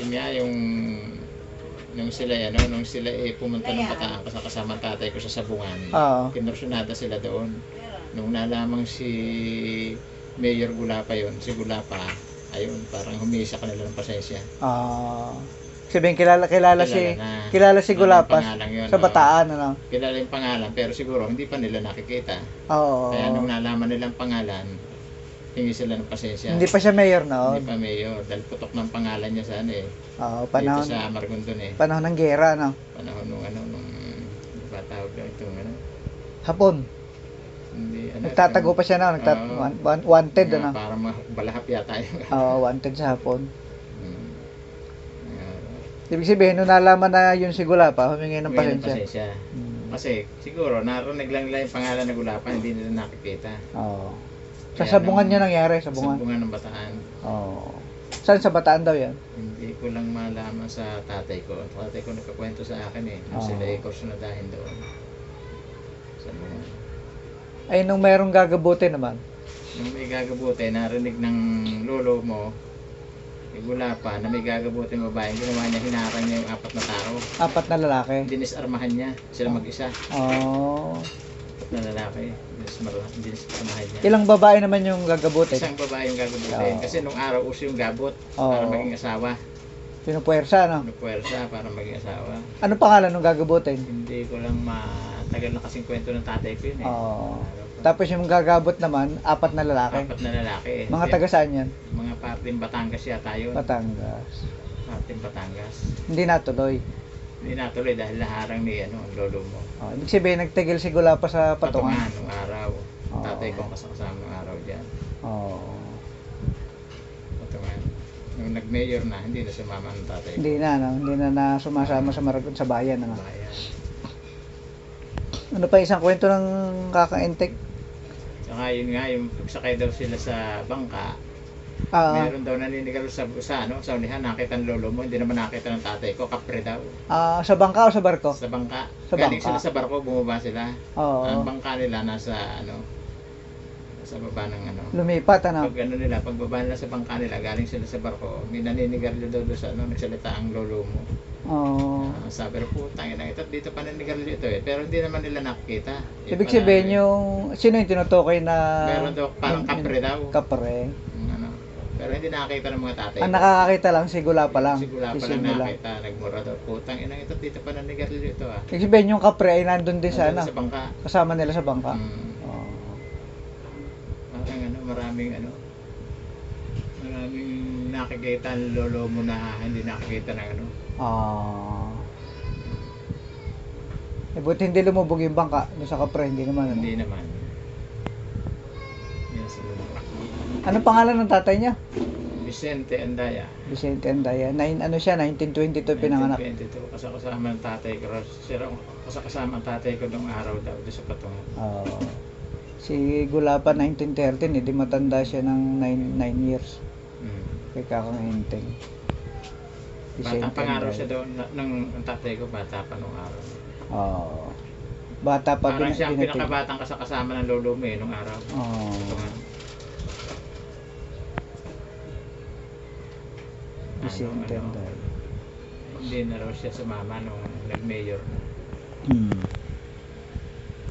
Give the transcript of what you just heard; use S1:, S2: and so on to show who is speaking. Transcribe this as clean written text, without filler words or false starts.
S1: Yun nga yung nung sila pumunta ng Bataan kasama tatay ko sa Sabungan. Kinursunada sila doon. Nung nalamang si Mayor Gulapa yun, si Gulapa, ayun, parang humingi sa kanila ng pasensya.
S2: Sabihin kilala si Gulapas sa Bataan, ano?
S1: Kilala yung pangalan, pero siguro hindi pa nila nakikita. Kaya nung nalaman nilang pangalan, hingi sila ng pasensya.
S2: Hindi pa siya mayor noon.
S1: Hindi pa mayor, dahil putok ng pangalan niya sa
S2: panahon.
S1: Dito sa Amargondon
S2: Panahon ng gera, no?
S1: Panahon nung batawag na ito,
S2: Hapon.
S1: Hindi,
S2: nagtatago pa siya na, wanted, ano?
S1: Para balahap yata yun.
S2: Wanted sa Hapon. Ibig sabihin, nung nalaman na yun si Gulapa, humingi ng pasensya.
S1: Kasi siguro, narinig lang nila yung pangalan ng Gulapa, hindi nila nakikita.
S2: Sa Sabungan niya nangyari, Sabungan.
S1: Sabungan ng Bataan.
S2: Saan sa Bataan daw yan?
S1: Hindi ko lang malaman sa tatay ko. Tatay ko nagkakwento sa akin nung sila kursunadahin doon. Sabungan.
S2: Ay, nung mayroong gagabuti naman?
S1: Nung may gagabuti, narinig ng lolo mo, Gulapa, na may gagabuti ng babae, ginawa niya, hinarang niya yung 4 na tao.
S2: 4 na lalaki?
S1: Dinisarmahan niya, sila mag-isa. 4 na lalaki, dinisarmahan niya.
S2: Ilang babae naman yung gagabuti?
S1: Isang babae yung gagabuti. Kasi nung araw, uso yung gabot para maging asawa.
S2: Pinupuwersa, no?
S1: Pinupuwersa para maging asawa.
S2: Ano pangalan nung gagabutin?
S1: Hindi ko lang matagal na kasing kwento ng tatay ko yun
S2: Tapos yung gagabot naman, 4 na lalaki?
S1: 4 na lalaki.
S2: Mga taga saan yan?
S1: Mga parteng Batangas yata yun.
S2: Batangas.
S1: Parteng Batangas.
S2: Hindi natuloy?
S1: Hindi natuloy dahil naharang ni lolo mo.
S2: Ibig sabihin, nagtigil si Gulapa sa Patungan?
S1: Nung araw. Tatay ko ang kasama ng araw dyan. Patungan. Nung nag-mayor na, hindi na sumama ng tatay ko.
S2: Hindi na sumasama sa Maragon sa bayan. Ano pa isang kwento ng kakaintek?
S1: Saka yun nga, yung pagsakay daw sila sa bangka, meron daw naninigalo sa ulihan, nakita ng lolo mo, hindi naman nakita ng tatay ko, kapre daw.
S2: Sa bangka o sa barko?
S1: Sa bangka.
S2: Sa
S1: Galing
S2: bangka.
S1: sila sa barko, bumaba sila. Ang bangka nila nasa sa baba ng
S2: Lumipat, ano?
S1: Pagbaba nila sa bangka nila, galing sila sa barko, may naninigarilyo daw sa nagsalita ang lolo mo. Sabi rin, putang ina, dito pa naninigarilyo ito pero hindi naman nila nakikita.
S2: Ibig sabihin sino yung tinutukoy na...
S1: Meron daw, parang kapre daw.
S2: Kapre.
S1: Pero hindi nakakita ng mga tatay.
S2: Ang nakakakita lang, si Gulapa lang.
S1: Si Gulapa lang nakakita, nagmura daw, putang ina, dito pa naninigarilyo ito
S2: Ibig sabihin yung kapre ay nandun din sa
S1: bangka.
S2: Kasama nila sa bangka.
S1: Maraming nakikita ng lolo mo na hindi nakikita ng
S2: buti hindi lumubog yung bangka doon sa kapre, hindi naman.
S1: Hindi naman. Yes,
S2: ano pangalan ng tatay niya?
S1: Vicente Andaya.
S2: Vicente Andaya. 1922 pinanganak.
S1: 1922. Kasama ng tatay ko. Kasama ang tatay ko nung araw daw doon sa Patungan.
S2: Si Gulapa 1913, di matanda siya ng 9 years. Kay Kakang Enteng.
S1: Batang pangaraw siya doon, ang tatay ko bata pa nung araw.
S2: Bata pa.
S1: Parang siya ang pinakabatang kasama ng lolo mo nung araw.
S2: Vicente Andaya.
S1: Hindi na raw siya sumama nung nag-mayor.